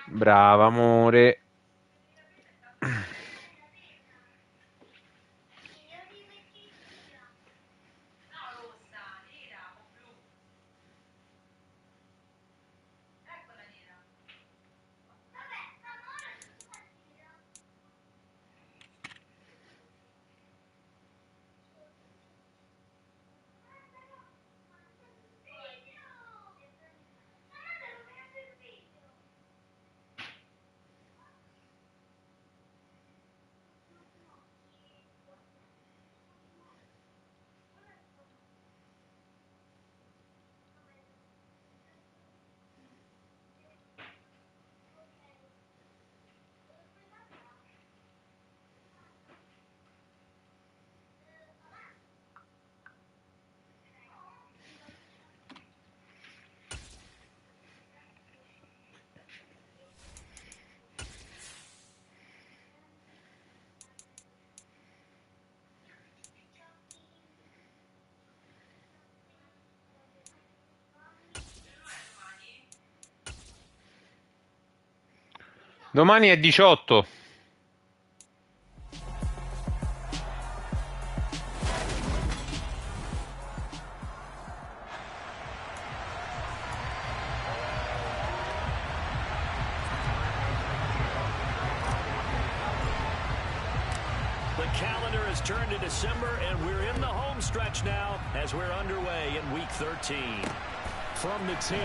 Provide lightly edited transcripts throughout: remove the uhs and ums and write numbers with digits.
Brava, amore. Domani è 18. The calendar has turned to December, and we're in the home stretch now as we're underway in Week 13. From the 10.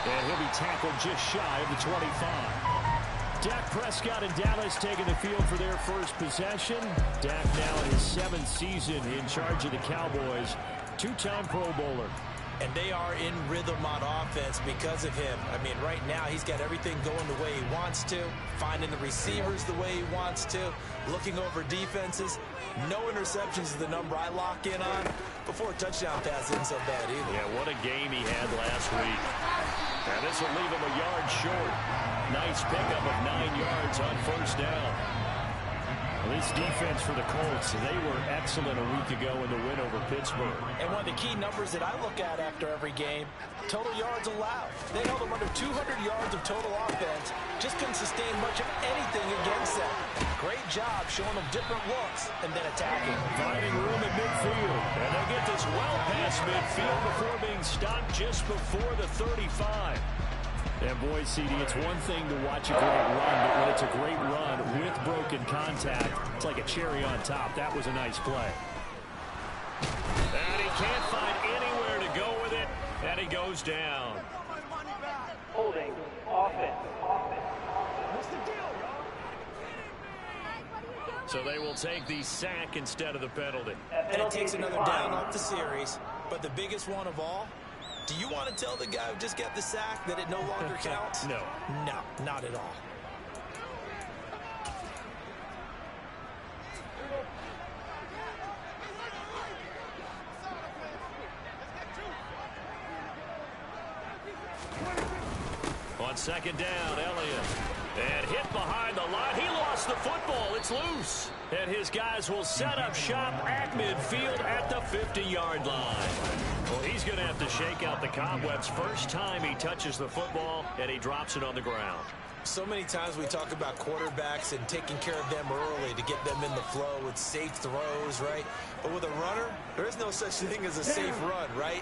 And he'll be tackled just shy of the 25. Dak Prescott and Dallas taking the field for their first possession. Dak now in his 7th season in charge of the Cowboys. Two-time Pro Bowler. And they are in rhythm on offense because of him. I mean, right now he's got everything going the way he wants to, finding the receivers the way he wants to, looking over defenses. No interceptions is the number I lock in on. Before a touchdown pass isn't so bad either. Yeah, what a game he had last week. And this will leave him a yard short. Nice pickup of 9 yards on first down. Well, this defense for the Colts, they were excellent a week ago in the win over Pittsburgh. And one of the key numbers that I look at after every game, total yards allowed. They held them under 200 yards of total offense. Just couldn't sustain much of anything against them. Great job showing them different looks and then attacking. Finding room at midfield. And they get this well past midfield before being stopped just before the 35. And boy, CD, it's one thing to watch a great run, but when it's a great run with broken contact, it's like a cherry on top. That was a nice play. And he can't find anywhere to go with it, and he goes down. Holding, offense. So they will take the sack instead of the penalty. And it takes another down off the series, but the biggest one of all, do you want to tell the guy who just got the sack that it no longer counts? No. No, not at all. On second down, Elliott. And hit behind the line. He lost the football. It's loose. And his guys will set up shop at midfield at the 50-yard line. Well, he's going to have to shake out the cobwebs first time he touches the football, and he drops it on the ground. So many times we talk about quarterbacks and taking care of them early to get them in the flow with safe throws, right? But with a runner, there is no such thing as a safe run, right?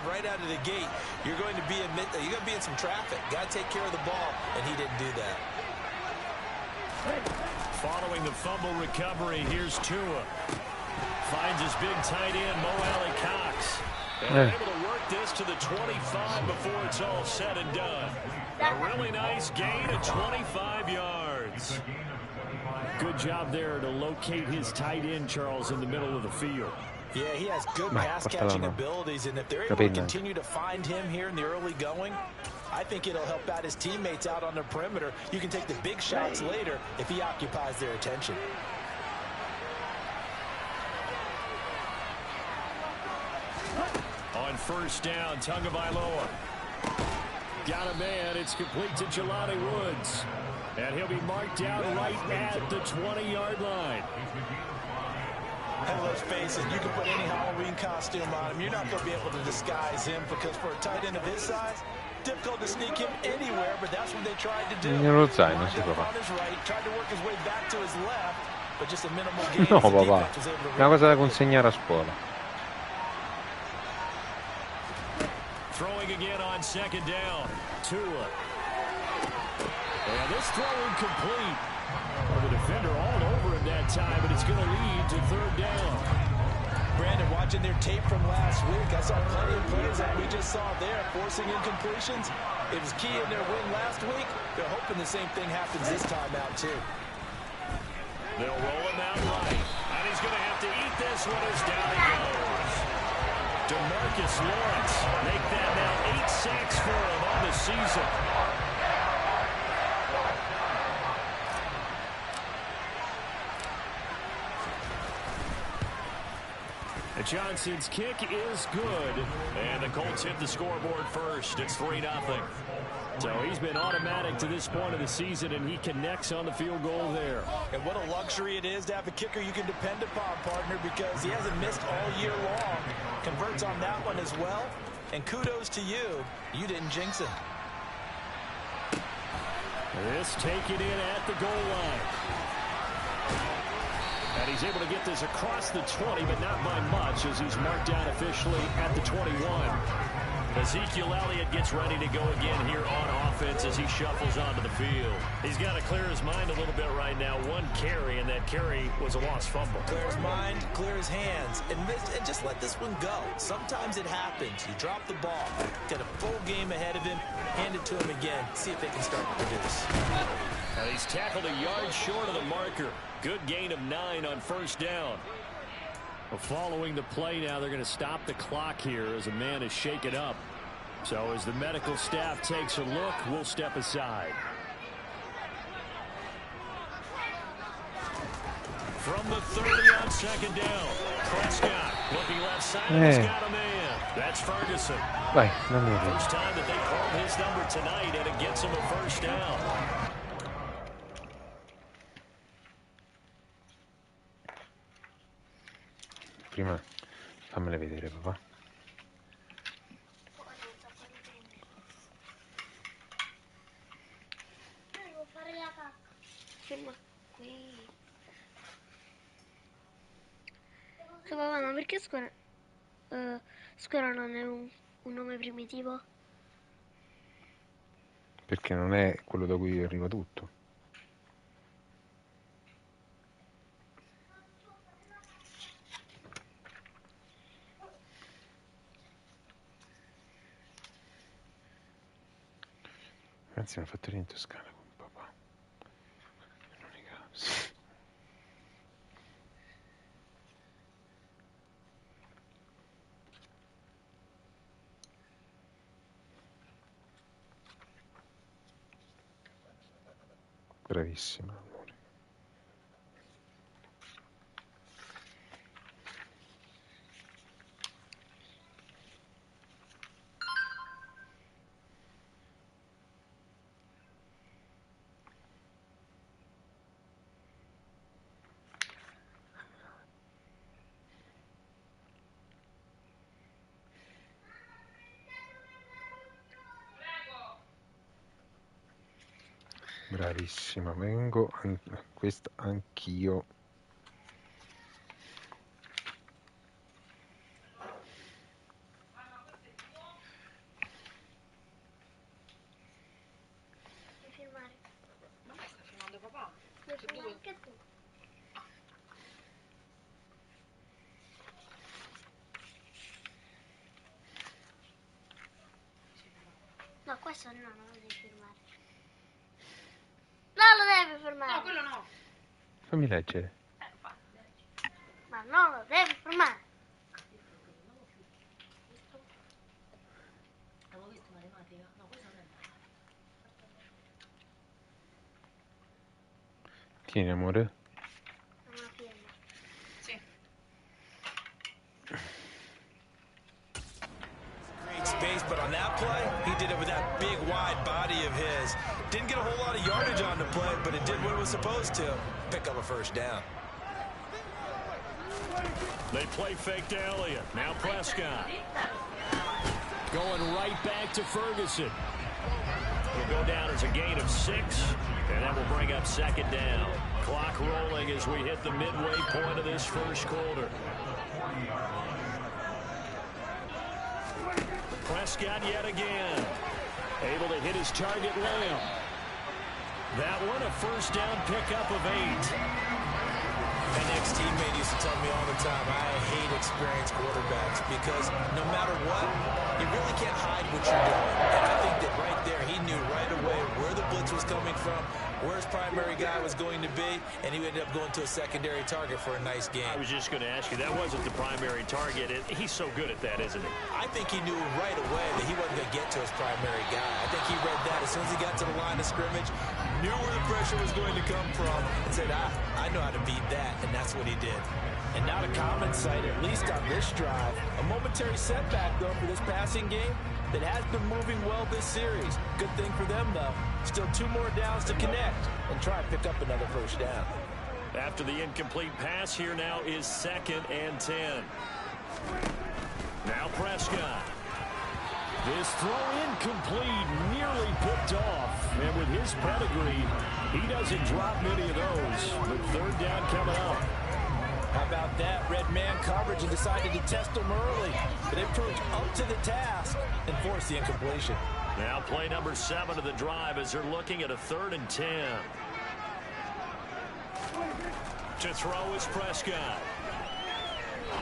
Right out of the gate, you're going to be in some traffic. Got to take care of the ball, and he didn't do that. Following the fumble recovery, here's Tua. Finds his big tight end, Mo Alley-Cox. And able to work this to the 25 before it's all said and done. A really nice gain of 25 yards. Good job there to locate his tight end, Charles, in the middle of the field. Yeah, he has good pass-catching abilities, and if they're able to continue to find him here in the early going, I think it'll help out his teammates out on the perimeter. You can take the big shots later if he occupies their attention. On first down, Tagovailoa. Got a man. It's complete to Jelani Woods. And he'll be marked down right at the 20-yard line. And let's face it, you can put any Halloween costume on him. You're not going to be able to disguise him because for a tight end of his size, difficult to sneak him anywhere, but that's what they tried to do. Nello zaino si fa. Tried to work his way back to his left, but just a minimal gain. No, papà. Una cosa da consegnare a scuola. Throwing again on second down. Tua. And this throw incomplete. Well, the defender all over him that time, but it's going to lead to third down. Brandon, watching their tape from last week, I saw plenty of plays that we just saw there, forcing incompletions. It was key in their win last week. They're hoping the same thing happens this time out, too. They'll roll him out right. And he's going to have to eat this one as down he goes. DeMarcus Lawrence make that now 8 sacks for him on the season. Johnson's kick is good, and the Colts hit the scoreboard first. It's 3-0. So he's been automatic to this point of the season, and he connects on the field goal there. And what a luxury it is to have a kicker you can depend upon, partner, because he hasn't missed all year long. Converts on that one as well, and kudos to you. You didn't jinx him. This taken in at the goal line. And he's able to get this across the 20, but not by much, as he's marked down officially at the 21. Ezekiel Elliott gets ready to go again here on offense as he shuffles onto the field. He's got to clear his mind a little bit right now. One carry, and that carry was a lost fumble. Clear his mind, clear his hands, and just let this one go. Sometimes it happens. You drop the ball, get a full game ahead of him, hand it to him again, see if they can start to produce. And he's tackled a yard short of the marker. Good gain of 9 on first down. Well, following the play now, they're going to stop the clock here as a man is shaken up. So as the medical staff takes a look, we'll step aside. From the 30 on second down, Prescott looking left side. He's got a man. That's Ferguson. Vai, First time that they called his number tonight, and it gets him a first down. Prima fammele vedere, papà. Devo fare la cacca. Ferma qui. Papà, ma perché scuola non è un nome primitivo? Perché non è quello da cui arriva tutto. Anzi, una fattoria in Toscana con papà. L'unica. Bravissima, amore. Bravissima, vengo questa anch'io. Devi firmare. No, sta filmando papà. Devi firmare anche tu. No, questo no, non lo devi firmare. No, lo devi firmare. No, quello no. Fammi leggere. Ma non lo devi firmare. Avevo visto matematica. No, questo non è Tieni, amore. Una firma. Sì. Great space, but on that play, he did it with that big, wide body of his. Didn't get a whole lot of yardage on the play, but it did what it was supposed to. Pick up a first down. They play fake to Elliott. Now Prescott. Going right back to Ferguson. It'll go down as a gain of 6, and that will bring up second down. Clock rolling as we hit the midway point of this first quarter. Prescott yet again. Able to hit his target Lamb. That one a first down pickup of 8. An ex-teammate used to tell me all the time, I hate experienced quarterbacks because no matter what, you really can't hide what you're doing. And I think that right there, he knew right away where the blitz was coming from, where his primary guy was going to be, and he ended up going to a secondary target for a nice game. I was just going to ask you, that wasn't the primary target. He's so good at that, isn't he? I think he knew right away that he wasn't going to get to his primary guy. I think he read that as soon as he got to the line of scrimmage, knew where the pressure was going to come from, and said, I know how to beat that, and that's what he did. And not a common sight, at least on this drive. A momentary setback, though, for this passing game that has been moving well this series. Good thing for them, though. Still 2 more downs to connect and try and pick up another first down. After the incomplete pass, here now is 2nd and 10. Now Prescott. This throw incomplete, nearly picked off. And with his pedigree, he doesn't drop many of those. But 3rd down coming up. How about that? Red man coverage and decided to test him early. But they proved up to the task and forced the incompletion. Now play number 7 of the drive as they're looking at a 3rd and 10. To throw is Prescott.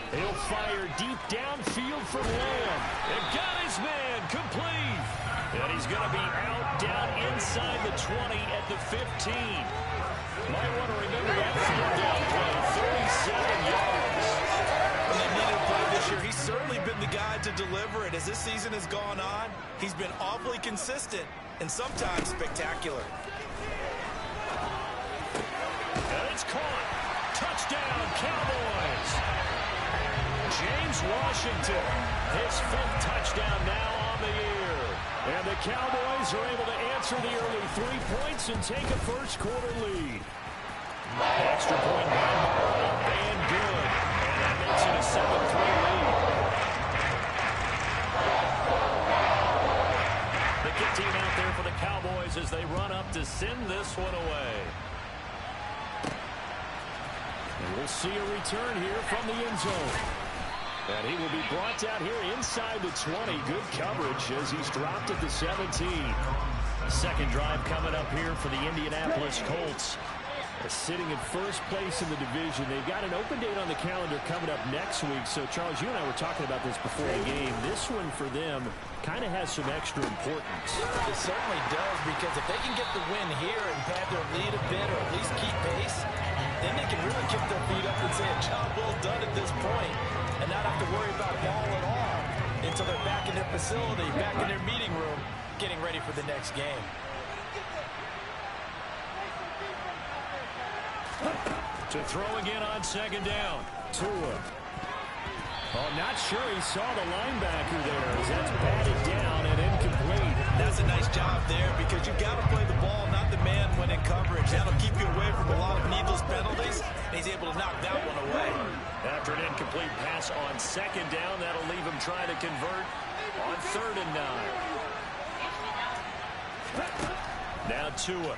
He'll fire deep downfield from Lamb. And got his man complete. And he's going to be out down inside the 20 at the 15. Might want to remember that field down play. 37 yards. When they needed a play this year, he's certainly been the guy to deliver it. As this season has gone on, he's been awfully consistent and sometimes spectacular. And it's caught. Touchdown, Cowboys. James Washington, his 5th touchdown now on the year. And the Cowboys are able to answer the early 3 points and take a first quarter lead. Extra point by Marlon, and good. And that makes it a 7-3 lead. The kick team out there for the Cowboys as they run up to send this one away. And we'll see a return here from the end zone. And he will be brought down here inside the 20. Good coverage as he's dropped at the 17. 2nd drive coming up here for the Indianapolis Colts. Sitting in 1st place in the division. They've got an open date on the calendar coming up next week. So, Charles, you and I were talking about this before the game. This one for them kind of has some extra importance. It certainly does, because if they can get the win here and pad their lead a bit or at least keep pace, then they can really kick their feet up and say a job well done at this point and not have to worry about ball at all until they're back in their facility, back in their meeting room, getting ready for the next game. To throw again on 2nd down. Tua. Oh, not sure he saw the linebacker there as that's batted down and incomplete. That's a nice job there because you've got to play the ball, not the man when in coverage. That'll keep you away from a lot of needless penalties, and he's able to knock that one away. After an incomplete pass on 2nd down, that'll leave him trying to convert on 3rd and 9. Now Tua.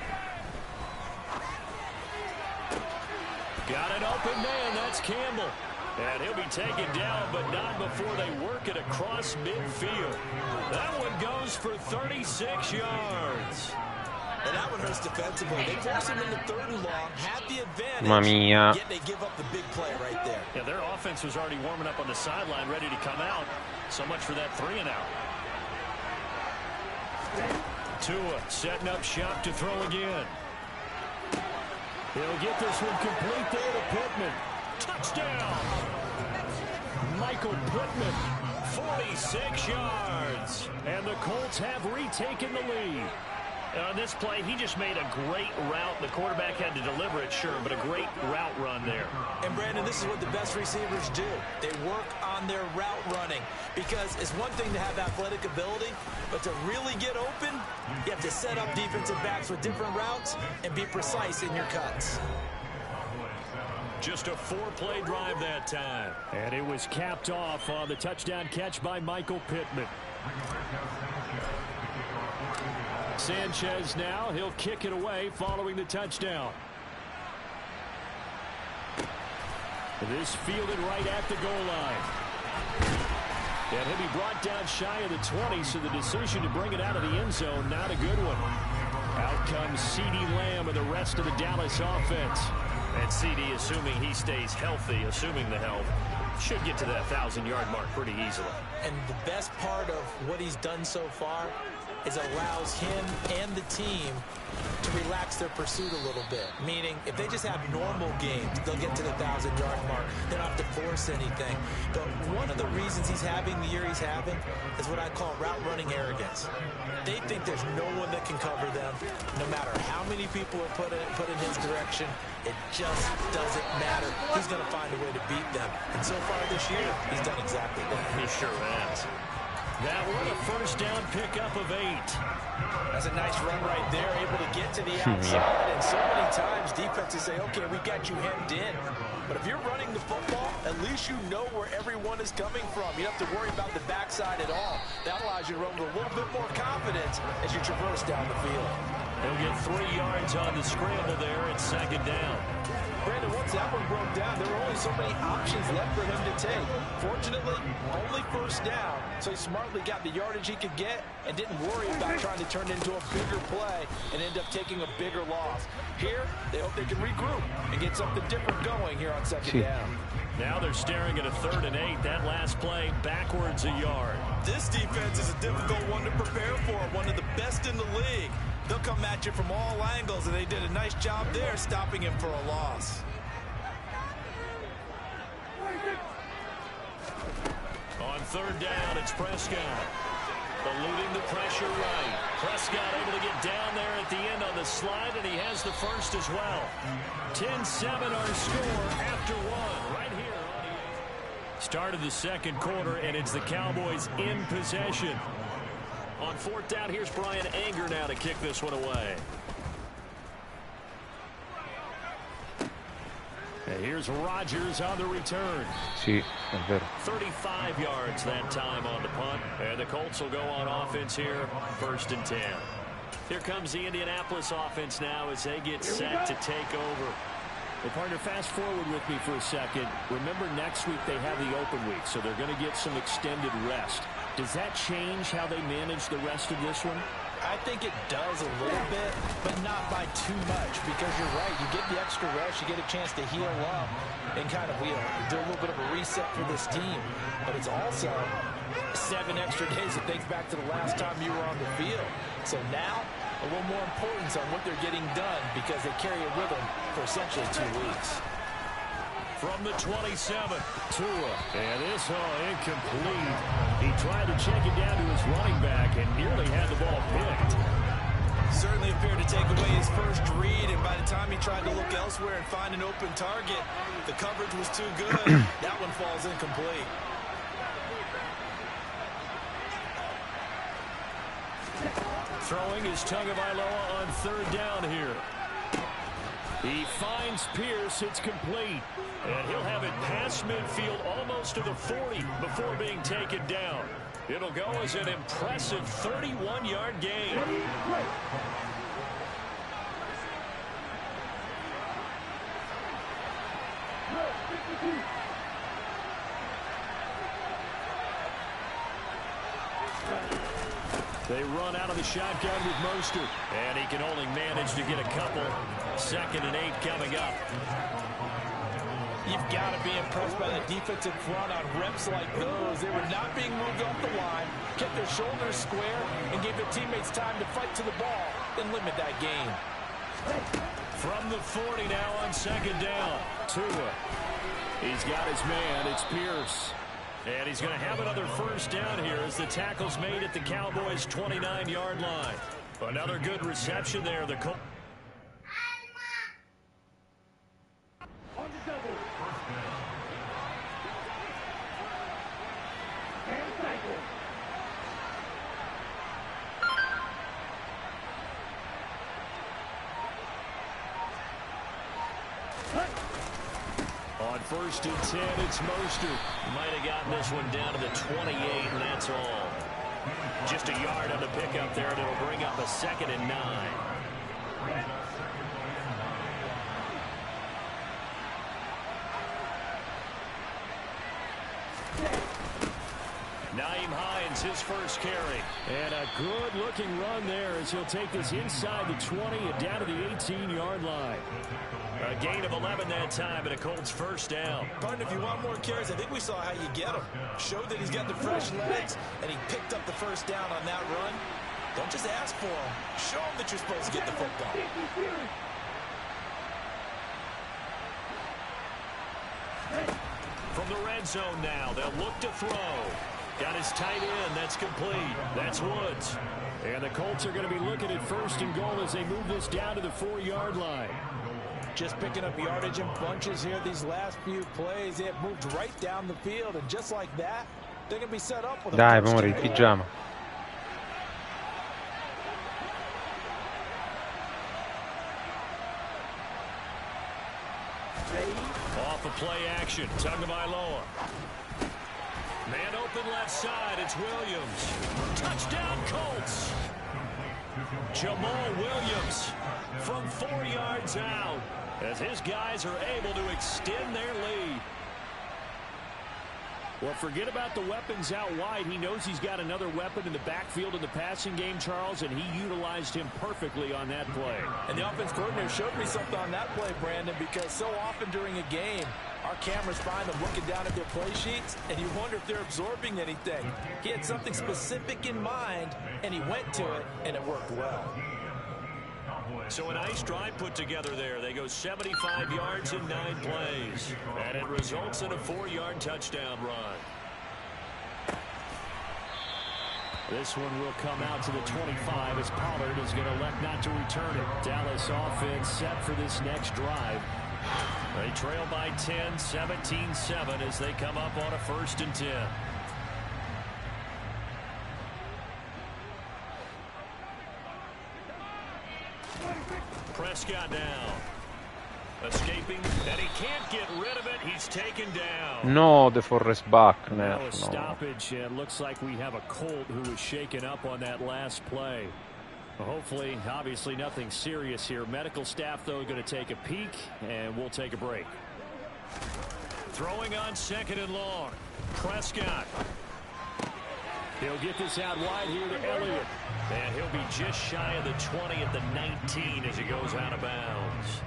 Got an open man, that's Campbell. And he'll be taken down, but not before they work it across midfield. That one goes for 36 yards. And that one hurts defensively. They force him into 3rd and long, had the advantage, Mamma mia. yet they give up the big play right there. Yeah, their offense was already warming up on the sideline, ready to come out. So much for that 3 and out. Tua setting up shop to throw again. He'll get this one complete there to Pittman. Touchdown! Michael Pittman, 46 yards. And the Colts have retaken the lead. On this play, he just made a great route. The quarterback had to deliver it, sure, but a great route run there. And, Brandon, this is what the best receivers do. They work on their route running because it's one thing to have athletic ability, but to really get open, you have to set up defensive backs with different routes and be precise in your cuts. Just a 4-play drive that time. And it was capped off on the touchdown catch by Michael Pittman. Sanchez now, he'll kick it away following the touchdown. This fielded right at the goal line. And he'll be brought down shy of the 20, so the decision to bring it out of the end zone, not a good one. Out comes CeeDee Lamb and the rest of the Dallas offense. And CeeDee, assuming he stays healthy, assuming the health, should get to that 1,000-yard mark pretty easily. And the best part of what he's done so far is it allows him and the team to relax their pursuit a little bit. Meaning, if they just have normal games, they'll get to the 1,000-yard mark. They don't have to force anything. But one of the reasons he's having the year he's having is what I call route running arrogance. They think there's no one that can cover them. No matter how many people are put in his direction, it just doesn't matter. He's going to find a way to beat them. And so far this year, he's done exactly that. He sure has. That one, a first down pickup of 8. That's a nice run right there, able to get to the outside. And so many times defenses say, okay, we got you hemmed in. But if you're running the football, at least you know where everyone is coming from. You don't have to worry about the backside at all. That allows you to run with a little bit more confidence as you traverse down the field. He'll get 3 yards on the scramble there at second down. Brandon, once that one broke down, there were only so many options left for him to take. Fortunately, only first down, so he smartly got the yardage he could get and didn't worry about trying to turn it into a bigger play and end up taking a bigger loss. Here, they hope they can regroup and get something different going here on second down. Now they're staring at a 3rd and 8. That last play, backwards a yard. This defense is a difficult one to prepare for, one of the best in the league. They'll come at you from all angles, and they did a nice job there stopping him for a loss. On 3rd down, it's Prescott. Eluding the pressure right. Prescott able to get down there at the end on the slide, and he has the first as well. 10-7 our score after 1 right here on the start of the second quarter, and it's the Cowboys in possession. On 4th down, here's Brian Anger now to kick this one away. And here's Rodgers on the return. Sì, è vero. 35 yards that time on the punt. And the Colts will go on offense here, 1st and 10. Here comes the Indianapolis offense now as they get set to take over. Well, partner, fast forward with me for a second. Remember, next week they have the open week, so they're going to get some extended rest. Does that change how they manage the rest of this one? I think it does a little bit, but not by too much, because you're right. You get the extra rest, you get a chance to heal up and kind of do a little bit of a reset for this team. But it's also 7 extra days to think back to the last time you were on the field. So now, a little more importance on what they're getting done because they carry it with them for essentially 2 weeks. From the 27, Tua, and this incomplete. He tried to check it down to his running back and nearly had the ball picked. Certainly appeared to take away his first read, and by the time he tried to look elsewhere and find an open target, the coverage was too good. That one falls incomplete. Throwing is Tagovailoa on 3rd down here. He finds Pierce. It's complete. And he'll have it past midfield almost to the 40 before being taken down. It'll go as an impressive 31-yard gain. They run out of the shotgun with Mostert. And he can only manage to get a couple. 2nd and 8 coming up. You've got to be impressed by the defensive front on reps like those. They were not being moved off the line, kept their shoulders square, and gave their teammates time to fight to the ball, then limit that gain. From the 40 now on 2nd down. Tua. He's got his man. It's Pierce. And he's going to have another first down here as the tackle's made at the Cowboys' 29-yard line. Another good reception there. The Colts. first and 10. It's Mostert. Might have gotten this one down to the 28, and that's all. Just a yard on the pickup there, and it'll bring up a 2nd and 9. Naeem Hines, his first carry. And a good-looking run there as he'll take this inside the 20 and down to the 18-yard line. A gain of 11 that time, and a Colts first down. Partner, if you want more carries, I think we saw how you get him. Showed that he's got the fresh legs, and he picked up the first down on that run. Don't just ask for him. Show him that you're supposed to get the football. From the red zone now, they'll look to throw. Got his tight end. That's complete. That's Woods. And the Colts are going to be looking at 1st and goal as they move this down to the 4-yard line. Just picking up yardage in bunches here these last few plays. They have moved right down the field, and just like that, they're going to be set up with a Dai, first amore, il down. pigiama. Off a play action. Tagovailoa. Man open left side. It's Williams. Touchdown Colts. Jamal Williams from 4 yards out as his guys are able to extend their lead. Well, forget about the weapons out wide. He knows he's got another weapon in the backfield in the passing game, Charles, and he utilized him perfectly on that play. And the offense coordinator showed me something on that play, Brandon, because so often during a game, our cameras find them looking down at their play sheets, and you wonder if they're absorbing anything. He had something specific in mind, and he went to it, and it worked well. So a nice drive put together there. They go 75 yards in 9 plays. And it results in a 4-yard touchdown run. This one will come out to the 25 as Pollard is going to elect not to return it. Dallas offense set for this next drive. They trail by 10, 17-7 as they come up on a 1st and 10. Prescott down. Escaping, and he can't get rid of it. He's taken down. No, the Forrest Buck. Now No. a stoppage, and looks like we have a Colt who was shaken up on that last play. Well, hopefully, obviously nothing serious here. Medical staff, though, going to take a peek, and we'll take a break. Throwing on 2nd and long. Prescott. He'll get this out wide here to Elliott. And he'll be just shy of the 20 at the 19 as he goes out of bounds.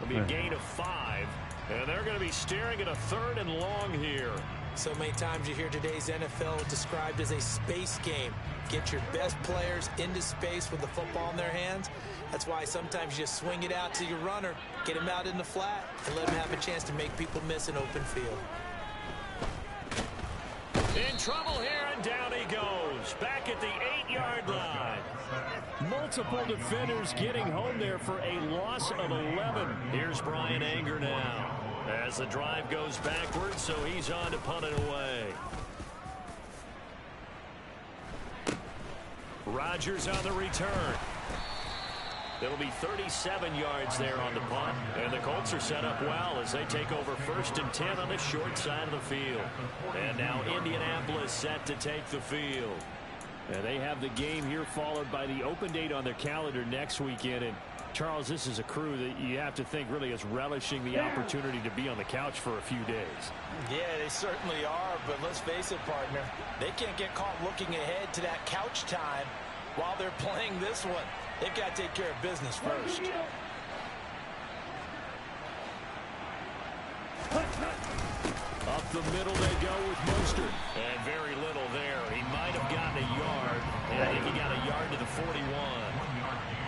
It'll be a gain of 5. And they're going to be staring at a 3rd and long here. So many times you hear today's NFL described as a space game. Get your best players into space with the football in their hands. That's why sometimes you just swing it out to your runner, get him out in the flat, and let him have a chance to make people miss an open field. In trouble here, and down he goes. Back at the 8-yard line. Multiple defenders getting home there for a loss of 11. Here's Brian Anger now as the drive goes backwards, so he's on to punt it away. Rodgers on the return. It'll be 37 yards there on the punt, and the Colts are set up well as they take over 1st and 10 on the short side of the field. And now Indianapolis set to take the field. And they have the game here followed by the open date on their calendar next weekend. And Charles, this is a crew that you have to think really is relishing the opportunity to be on the couch for a few days. Yeah, they certainly are, but let's face it, partner. They can't get caught looking ahead to that couch time while they're playing this one. They've got to take care of business first. Up the middle they go with Mostert. And very little there. He might have gotten a yard. And I think he got a yard to the 41.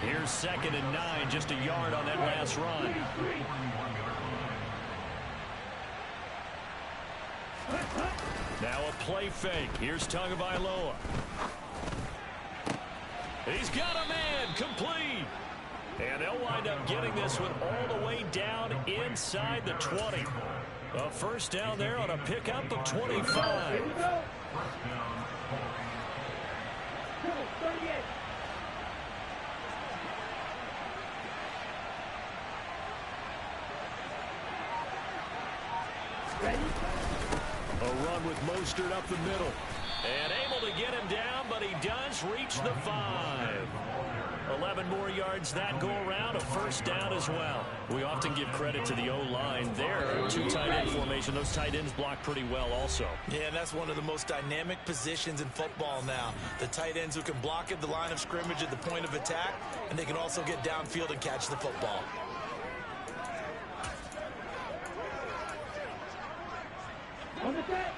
Here's 2nd and 9, just a yard on that last run. Now a play fake. Here's Tagovailoa. He's got a man, complete. And they'll wind up getting this one all the way down inside the 20. A first down there on a pickup of 25. They'll run with Mostert up the middle. And able to get him down, but he does reach the 5. 11 more yards that go around, a first down as well. We often give credit to the O-line there. 2 tight end formation. Those tight ends block pretty well also. Yeah, and that's one of the most dynamic positions in football now. The tight ends who can block at the line of scrimmage at the point of attack, and they can also get downfield and catch the football. On the set.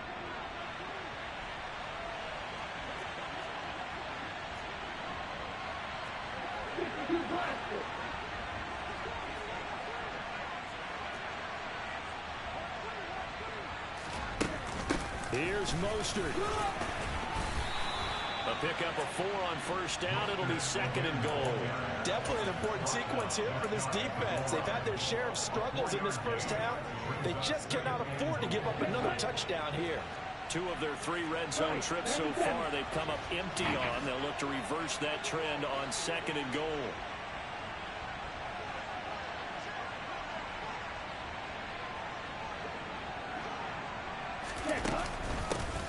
Here's Mostert. A pickup of 4 on first down. It'll be 2nd and goal. Definitely an important sequence here for this defense. They've had their share of struggles in this first half. They just cannot afford to give up another touchdown here. 2 of their 3 red zone trips so far they've come up empty on. They'll look to reverse that trend on 2nd and goal.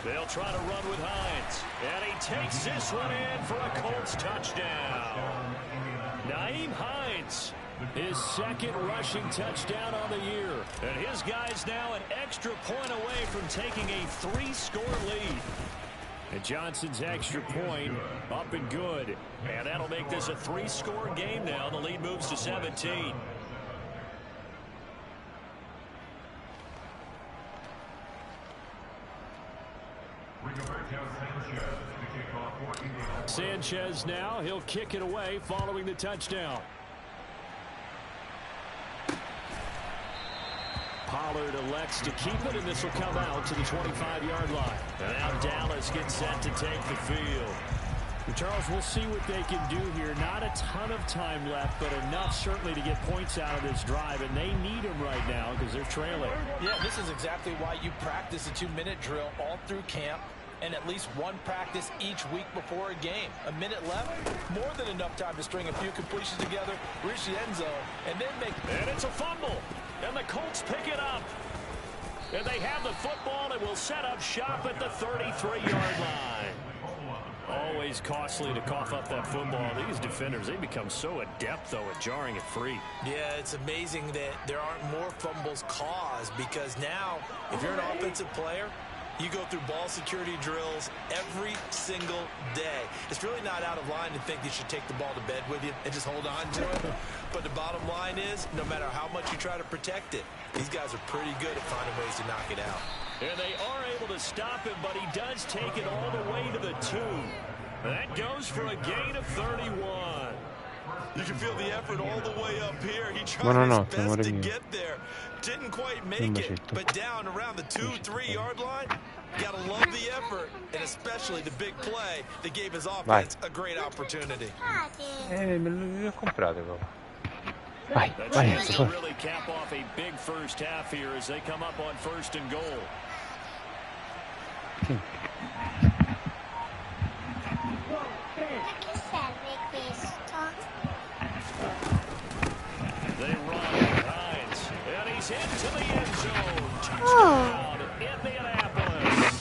They'll try to run with Hines. And he takes this one in for a Colts touchdown. Nyheim Hines, his 2nd rushing touchdown on the year. And his guy's now an extra point away from taking a 3-score lead. And Johnson's extra point up and good. And that'll make this a 3-score game now. The lead moves to 17. Sanchez now, he'll kick it away following the touchdown. Pollard elects to keep it, and this will come out to the 25-yard line. And now Dallas gets set to take the field. Charles, we'll see what they can do here. Not a ton of time left, but enough certainly to get points out of this drive, and they need them right now because they're trailing. Yeah, this is exactly why you practice a 2-minute drill all through camp and at least 1 practice each week before a game. A minute left, more than enough time to string a few completions together, reach the end zone, and then make... And it's a fumble, and the Colts pick it up. And they have the football and will set up shop at the 33-yard line. Always costly to cough up that football. These defenders, they become so adept, though, at jarring it free. Yeah, it's amazing that there aren't more fumbles caused because now, if you're an offensive player, you go through ball security drills every single day. It's really not out of line to think you should take the ball to bed with you and just hold on to it. But the bottom line is, no matter how much you try to protect it, these guys are pretty good at finding ways to knock it out. And they are able to stop him, but he does take it all the way to the 2. That goes for a gain of 31. You can feel the effort all the way up here. He tried his best to get there. Didn't quite make it, but down around the 2-3-yard line, gotta love the effort, and especially the big play that gave his offense a great opportunity. Me le ho comprate proprio. Vai, That's really cap off a big first half here as they come up on 1st and goal. They run Hines, and he's into the end zone. Touchdown, Indianapolis.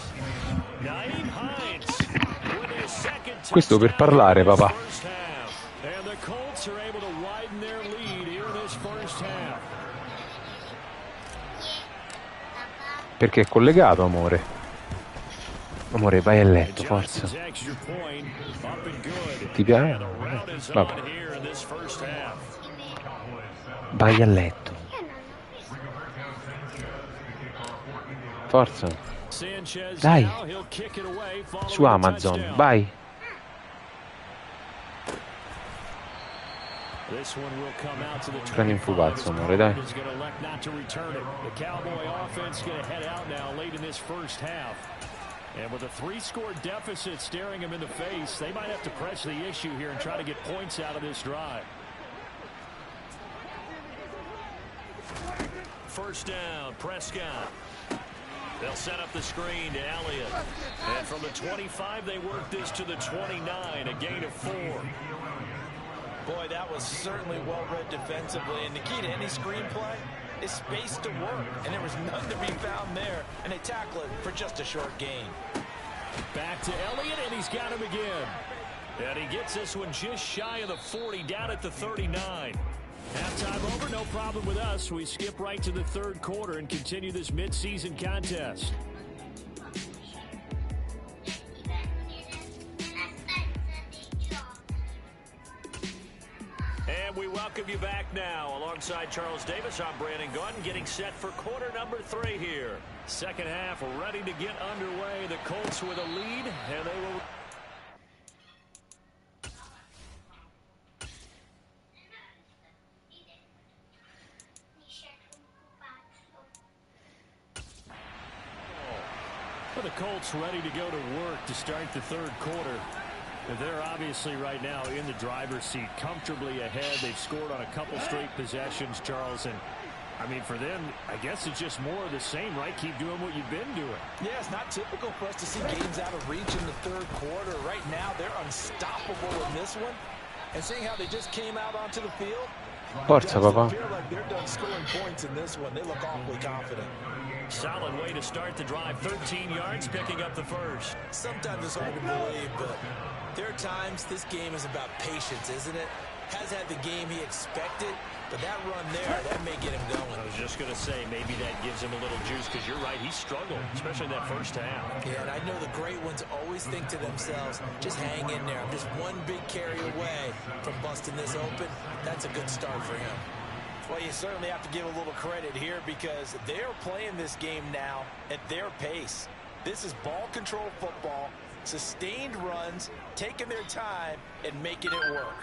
Nyheim Hines with his 2nd Questo per parlare, papà. And the Colts are able to widen their lead here in this first half. Perché è collegato, amore. Amore, vai a letto, forza. Ti piace? Vabbè. Vai a letto. Forza. Dai. Su Amazon, vai. Prendi un pupazzo, amore, dai. The Cowboy offense going to head out now late in this first half. And with a 3-score deficit staring him in the face, they might have to press the issue here and try to get points out of this drive. First down, Prescott. They'll set up the screen to Elliott. And from the 25, they work this to the 29, a gain of 4. Boy, that was certainly well read defensively. And the key to any screen play, is space to work, and there was none to be found there, and they tackle it for just a short gain. Back to Elliott, and he's got him again. And he gets this one just shy of the 40, down at the 39. Halftime over, no problem with us. We skip right to the third quarter and continue this midseason contest. And we welcome you back now. Alongside Charles Davis, I'm Brandon Gunn, getting set for quarter number 3 here. Second half ready to get underway. The Colts with a lead, and they will... Well, the Colts ready to go to work to start the third quarter. They're obviously right now in the driver's seat, comfortably ahead. They've scored on a couple straight possessions, Charles. And, I mean, for them, I guess it's just more of the same, right? Keep doing what you've been doing. Yeah, it's not typical for us to see games out of reach in the third quarter. Right now, they're unstoppable in this one. And seeing how they just came out onto the field, Forza, papà. feel like they're done scoring points in this one. They look awfully confident. Solid way to start the drive. 13 yards, picking up the first. Sometimes it's hard to believe, but there are times this game is about patience, isn't it? Has had the game he expected, but that run there, that may get him going. I was just going to say, maybe that gives him a little juice, because you're right, he struggled, especially in that first half. Yeah, and I know the great ones always think to themselves, just hang in there. I'm just one big carry away from busting this open. That's a good start for him. Well, you certainly have to give a little credit here because they're playing this game now at their pace. This is ball control football, sustained runs, taking their time, and making it work.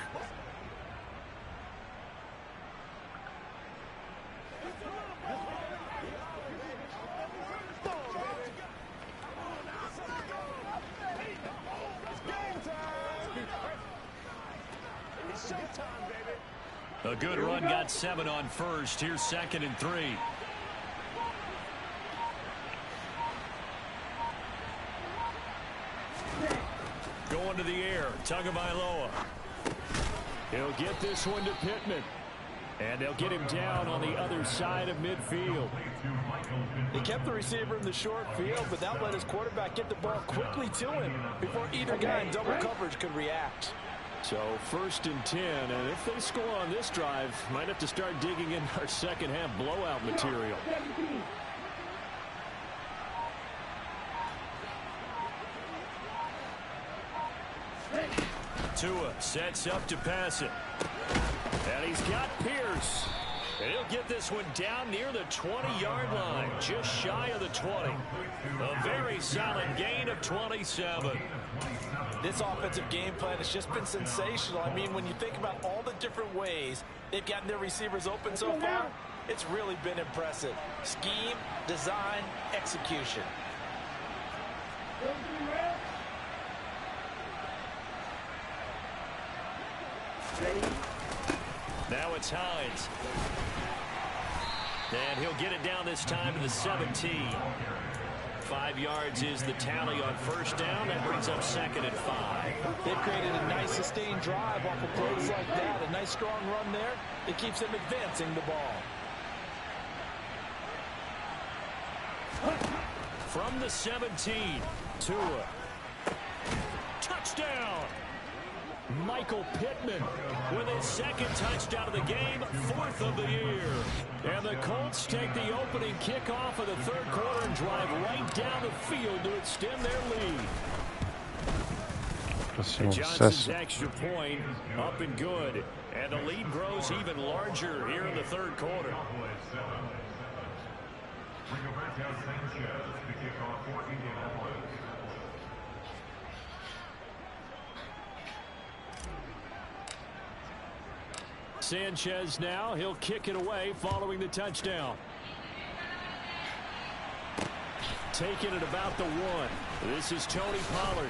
A good run, got 7 on first. Here's 2nd and 3. Going to the air, Tagovailoa. He'll get this one to Pittman. And they'll get him down on the other side of midfield. They kept the receiver in the short field, but that let his quarterback get the ball quickly to him before either guy in double coverage could react. So 1st and 10, and if they score on this drive, might have to start digging in our second half blowout material. Tua sets up to pass it. And he's got Pierce. And he'll get this one down near the 20-yard line, just shy of the 20. A very solid gain of 27. This offensive game plan has just been sensational. I mean, when you think about all the different ways they've gotten their receivers open so far, it's really been impressive. Scheme, design, execution. Now it's Hines. And he'll get it down this time to the 17. 5 yards is the tally on first down. That brings up 2nd and 5. They've created a nice sustained drive off of plays like that. A nice strong run there. It keeps them advancing the ball. From the 17, Tua. Touchdown! Michael Pittman with his 2nd touchdown of the game, 4th of the year. And the Colts take the opening kickoff of the third quarter and drive right down the field to extend their lead. Johnson's extra point up and good. And the lead grows even larger here in the third quarter. Sanchez now, he'll kick it away following the touchdown. Taking it about the 1. This is Tony Pollard.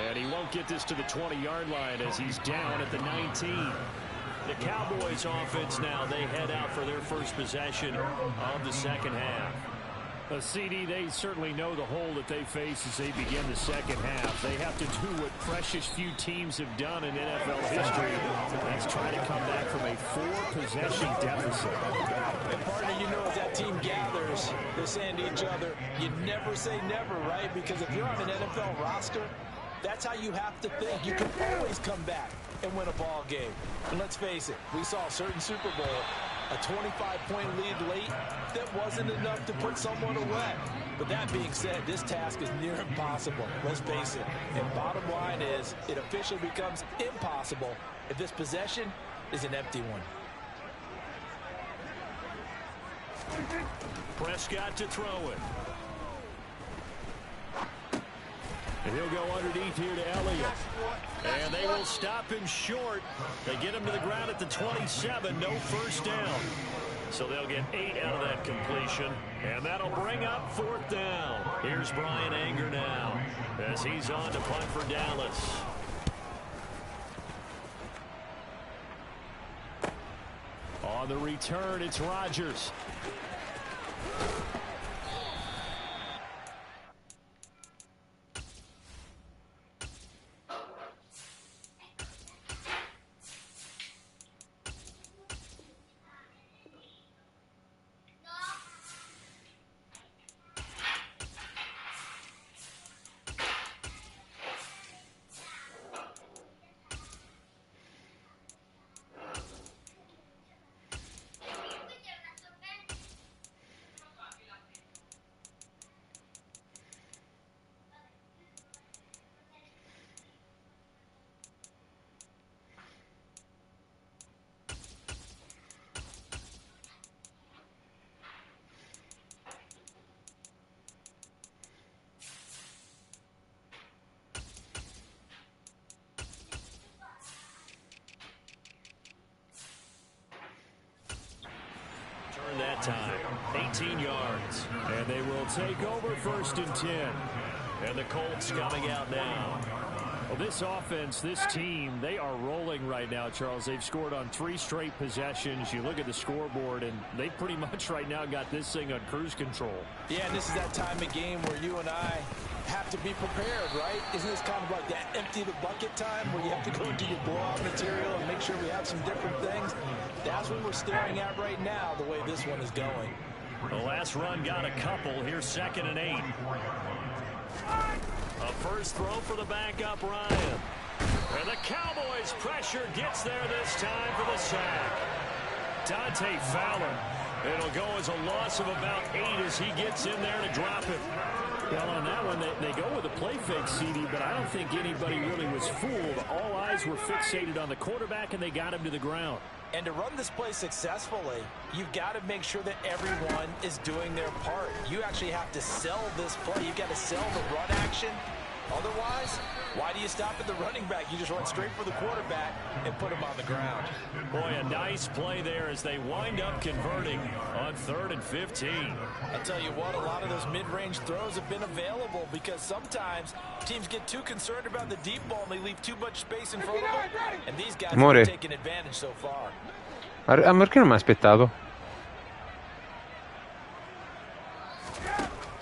And he won't get this to the 20-yard line as he's down at the 19. The Cowboys offense now, they head out for their first possession of the second half. CD, they certainly know the hole that they face as they begin the second half. They have to do what precious few teams have done in NFL history. That's try to come back from a 4-possession deficit. And partner, you know, as that team gathers, they're saying to each other, you never say never, right? Because if you're on an NFL roster, that's how you have to think. You can always come back and win a ball game. And let's face it, we saw a certain Super Bowl, a 25-point lead late, that wasn't enough to put someone away. But that being said, this task is near impossible. Let's face it. And bottom line is, it officially becomes impossible if this possession is an empty one. Prescott to throw it. And he'll go underneath here to Elliott. And they will stop him short. They get him to the ground at the 27. No first down. So they'll get 8 out of that completion. And that'll bring up 4th down. Here's Brian Anger now as he's on to punt for Dallas. On the return, it's Rodgers. That time, 18 yards, and they will take over 1st and 10. And the Colts coming out now. Well, this offense, this team, they are rolling right now, Charles. They've scored on 3 straight possessions. You look at the scoreboard, and they pretty much right now got this thing on cruise control. Yeah, and this is that time of game where you and I have to be prepared, right? Isn't this kind of like that empty the bucket time where you have to go into your blowout material and make sure we have some different things? That's what we're staring at right now, the way this one is going. The last run got a couple. Here's 2nd and 8. A first throw for the backup, Ryan. And the Cowboys pressure gets there this time for the sack. Dante Fowler. It'll go as a loss of about 8 as he gets in there to drop it. Well, on that one, they go with a play fake, CD, but I don't think anybody really was fooled. All eyes were fixated on the quarterback, and they got him to the ground. And to run this play successfully, you've got to make sure that everyone is doing their part. You actually have to sell this play. You've got to sell the run action. Otherwise, why do you stop at the running back? You just run straight for the quarterback and put him on the ground. Boy, a nice play there as they wind up converting on 3rd and 15. I'll tell you what, a lot of those mid-range throws have been available because sometimes teams get too concerned about the deep ball and they leave too much space in front of them. And these guys have taken advantage so far. Perché non mi ha aspettato?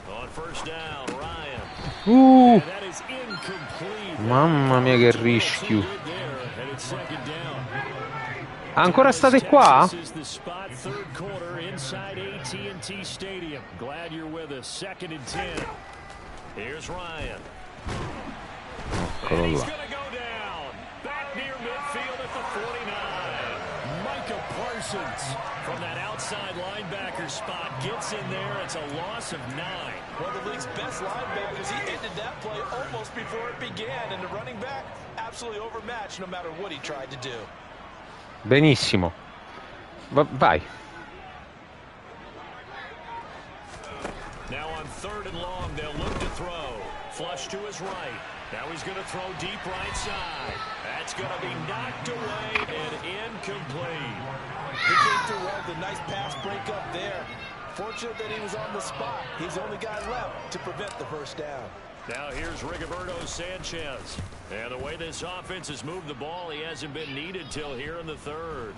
On first down, Ryan. That is incomplete. Mamma mia che rischio. Ancora state qua? This is the spot, 3rd quarter inside AT&T Stadium. Glad you're with us. 2nd and 10. Here's Ryan. And he's going to go down. Back near midfield at the 49. Micah Parsons from that outside linebacker spot gets in there. It's a loss of 9. One of the league's best linebackers. He ended that play almost before it began. And the running back, absolutely overmatched no matter what he tried to do. Benissimo. Vai. Now on 3rd and long, they'll look to throw. Flush to his right. Now he's going to throw deep right side. That's going to be knocked away and incomplete. He came through well with a nice pass break up there. Fortunate that he was on the spot. He's the only guy left to prevent the first down. Now here's Rigoberto Sanchez. And the way this offense has moved the ball, he hasn't been needed till here in the 3rd.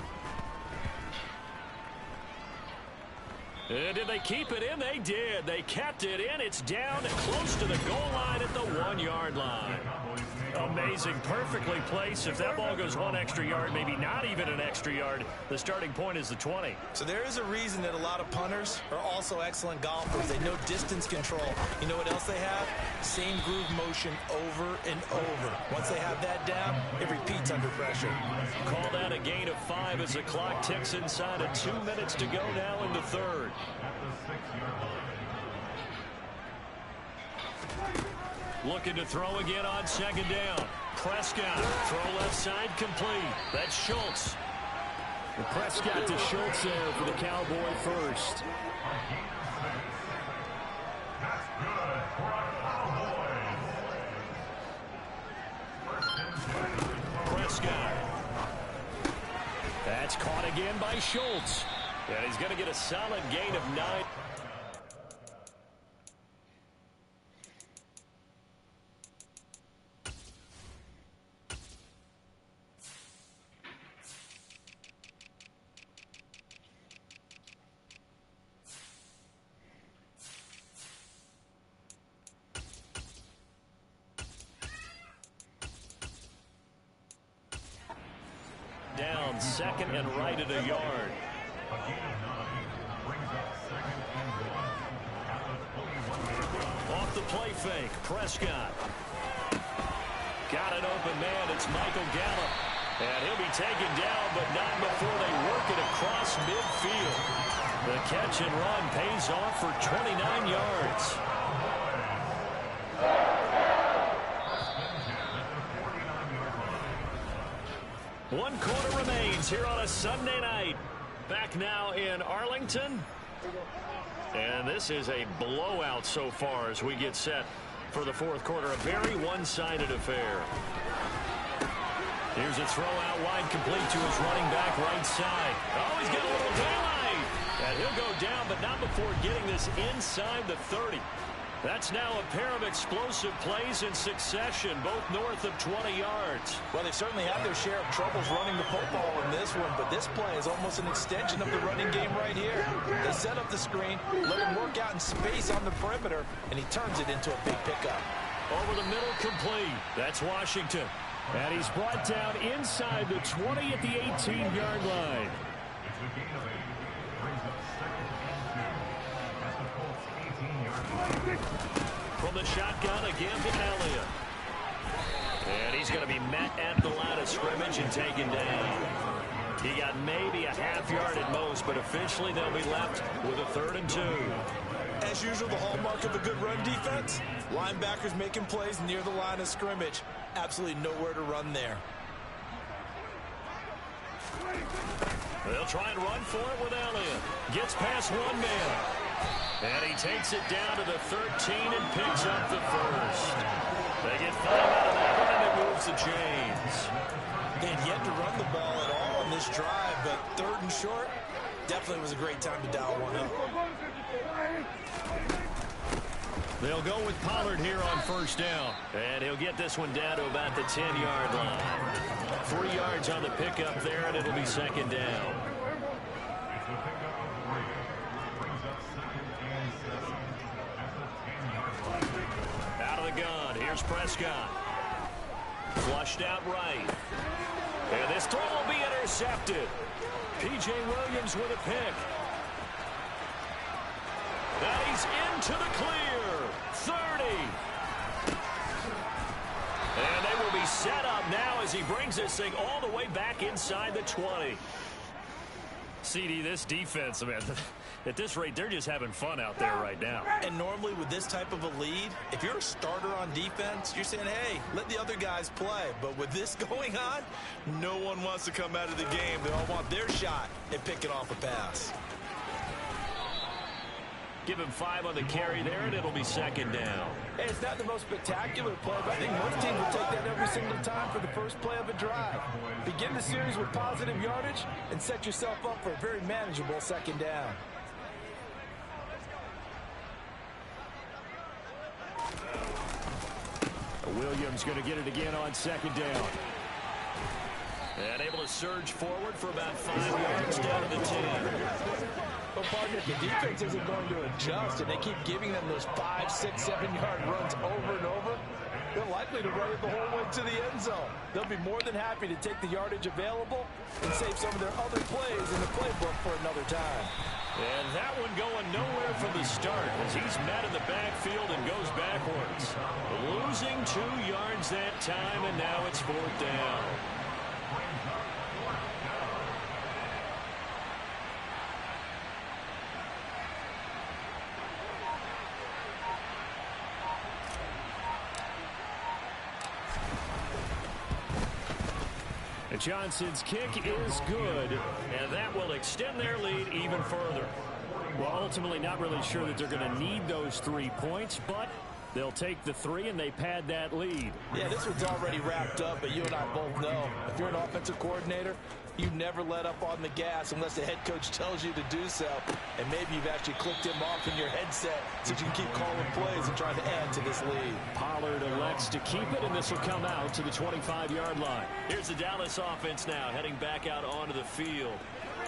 Did they keep it in? They did. They kept it in. It's down close to the goal line at the 1-yard line. Amazing. Perfectly placed. If that ball goes 1 extra yard, maybe not even an extra yard, the starting point is the 20. So there is a reason that a lot of punters are also excellent golfers. They know distance control. You know what else they have? Same groove motion over and over. Once they have that down, it repeats under pressure. Call that a gain of 5 as the clock ticks inside of 2 minutes to go now in the third. Looking to throw again on second down. Prescott, throw left side complete. That's Schultz. And Prescott to Schultz there for the Cowboy first. Prescott. That's caught again by Schultz. And he's going to get a solid gain of 9. Down, second and right at a yard. Off the play fake, Prescott. Got an open man, it's Michael Gallup. And he'll be taken down, but not before they work it across midfield. The catch and run pays off for 29 yards. One quarter remains here on a Sunday night. Back now in Arlington. And this is a blowout so far as we get set for the fourth quarter. A very one-sided affair. Here's a throw out wide complete to his running back right side. Oh, he's got a little daylight. And he'll go down, but not before getting this inside the 30. That's now a pair of explosive plays in succession, both north of 20 yards. Well, they certainly had their share of troubles running the football in this one, but this play is almost an extension of the running game right here. They set up the screen, let him work out in space on the perimeter, and he turns it into a big pickup. Over the middle complete. That's Washington. And he's brought down inside the 20 at the 18-yard line. From the shotgun again to Elliott. And he's going to be met at the line of scrimmage and taken down. He got maybe a half yard at most, but officially they'll be left with a 3rd and 2. As usual, the hallmark of a good run defense, linebackers making plays near the line of scrimmage. Absolutely nowhere to run there. They'll try and run for it with Elliott. Gets past one man. And he takes it down to the 13 and picks up the first. They get 5 out of that one, and it moves the chains. They had yet to run the ball at all on this drive, but 3rd and short definitely was a great time to dial one up. They'll go with Pollard here on first down. And he'll get this one down to about the 10-yard line. 3 yards on the pickup there, and it'll be 2nd down. Out of the gun, here's Prescott. Flushed out right. And this throw will be intercepted. P.J. Williams with a pick. Now he's into the clear. 30. And they will be set up now as he brings this thing all the way back inside the 20. CD, this defense, man, at this rate, they're just having fun out there right now. And normally with this type of a lead, if you're a starter on defense, you're saying, hey, let the other guys play. But with this going on, no one wants to come out of the game. They all want their shot at picking off a pass. Give him 5 on the carry there, and it'll be 2nd down. Hey, it's not the most spectacular play, but I think most teams will take that every single time for the first play of a drive. Begin the series with positive yardage and set yourself up for a very manageable 2nd down. Williams going to get it again on 2nd down. And able to surge forward for about 5 yards down to the 10. Well, partner, if the defense isn't going to adjust and they keep giving them those 5, 6, 7-yard runs over and over, they're likely to run it the whole way to the end zone. They'll be more than happy to take the yardage available and save some of their other plays in the playbook for another time. And that one going nowhere from the start as he's met in the backfield and goes backwards. Losing 2 yards that time, and now it's 4th down. Johnson's kick is good, and that will extend their lead even further. Well, ultimately not really sure that they're going to need those 3 points, but they'll take the 3 and they pad that lead. Yeah, this one's already wrapped up, but you and I both know if you're an offensive coordinator, you never let up on the gas unless the head coach tells you to do so. And maybe you've actually clicked him off in your headset so you can keep calling plays and trying to add to this lead. Pollard elects to keep it, and this will come out to the 25-yard line. Here's the Dallas offense now heading back out onto the field.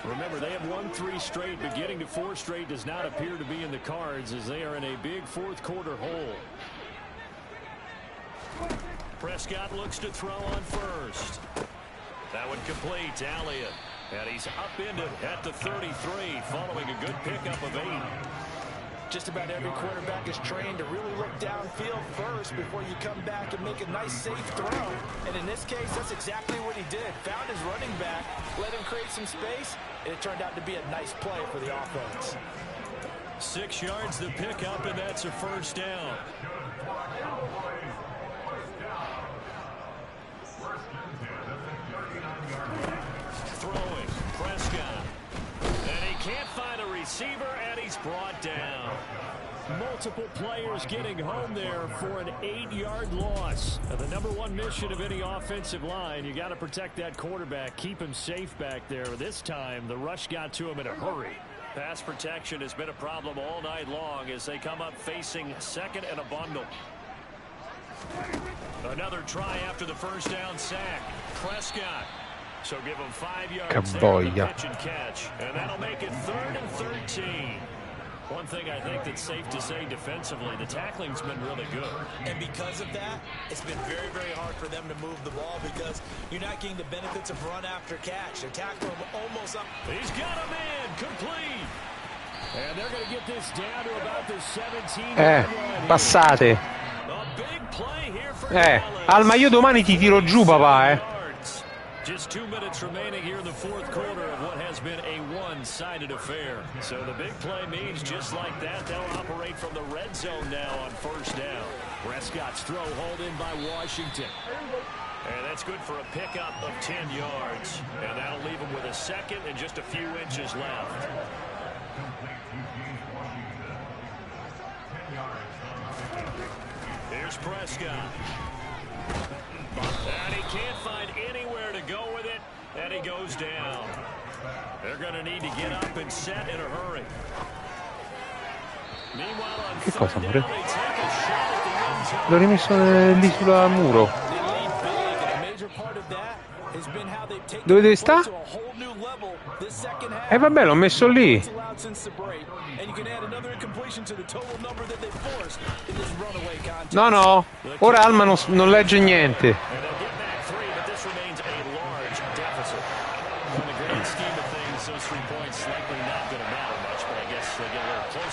Remember, they have won 3 straight, but getting to 4 straight does not appear to be in the cards as they are in a big 4th quarter hole. Prescott looks to throw on first. That one complete to Elliott. And he's upended at the 33 following a good pickup of 8. Just about every quarterback is trained to really look downfield first before you come back and make a nice, safe throw. And in this case, that's exactly what he did. Found his running back, let him create some space, and it turned out to be a nice play for the offense. 6 yards the pickup, and that's a 1st down. Throwing, Prescott. And he can't find a receiver, and he's brought down. Multiple players getting home there for an 8-yard loss. Now, the number 1 mission of any offensive line, you got to protect that quarterback, keep him safe back there. This time, the rush got to him in a hurry. Pass protection has been a problem all night long as they come up facing 2nd and a bundle. Another try after the 1st down sack. Prescott. So give him 5 yards there on the pitch and catch. And that'll make it 3rd and 13. One thing I think that's safe to say defensively, the tackling's been really good. And because of that, it's been very, very hard for them to move the ball because you're not getting the benefits of run after catch. They're tackling him almost up. He's got him in, complete. And they're going to get this down to about the 17. Passate. A big play here for Alma, io domani ti tiro giù, papà, Just 2 minutes remaining here in the 4th quarter of what has been a one-sided affair. So the big play means just like that, they'll operate from the red zone now on 1st down. Prescott's throw hauled in by Washington. And that's good for a pickup of 10 yards. And that'll leave him with a 2nd and just a few inches left. Here's Prescott. And he can't find anywhere to go with it, and he goes down. They're going to need to get up and set in a hurry. Meanwhile, on 3rd down, they take a shot at the end zone. L'ho rimesso lì sul muro. Dove sta? Vabbè, l'ho messo lì. No, no, ora Alma non legge niente.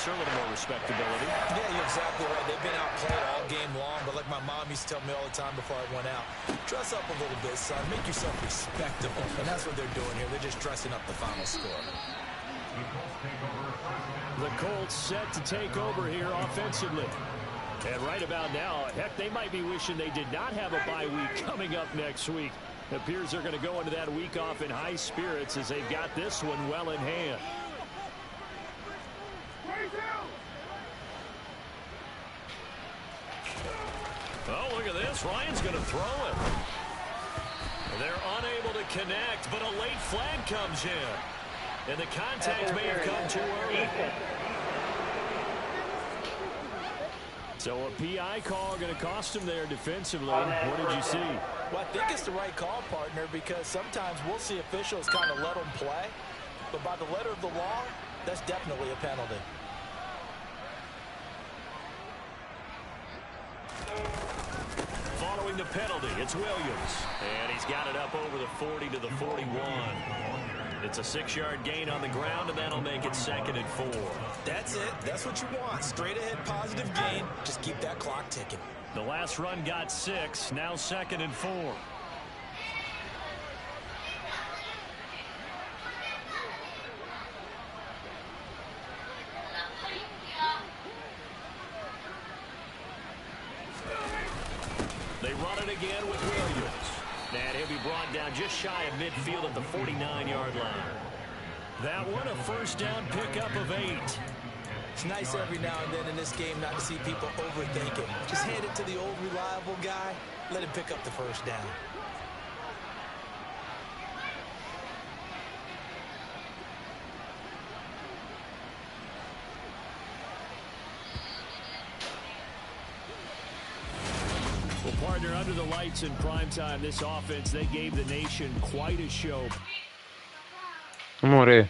A little more respectability. Yeah, you're exactly right. They've been outplayed all game long, but like my mom used to tell me all the time before I went out, dress up a little bit, son. Make yourself respectable. And that's what they're doing here. They're just dressing up the final score. The Colts set to take over here offensively. And right about now, heck, they might be wishing they did not have a bye week coming up next week. It appears they're going to go into that week off in high spirits as they've got this one well in hand. Oh, look at this. Ryan's going to throw it. They're unable to connect, but a late flag comes in. And the contact may have come too early. So a PI call going to cost him there defensively. What did you see? Well, I think it's the right call, partner, because sometimes we'll see officials kind of let them play. But by the letter of the law, that's definitely a penalty. Following the penalty, it's Williams. And he's got it up over the 40 to the 41. It's a 6-yard gain on the ground, and that'll make it 2nd and 4. That's it. That's what you want. Straight ahead positive gain. Just keep that clock ticking. The last run got 6. Now 2nd and 4. They run it again with Williams. And he'll be brought down just shy of midfield at the 49-yard line. That one, a first down pickup of 8. It's nice every now and then in this game not to see people overthink it. Just hand it to the old reliable guy. Let him pick up the first down. Well, partner, under the lights in primetime, this offense, they gave the nation quite a show. Amore.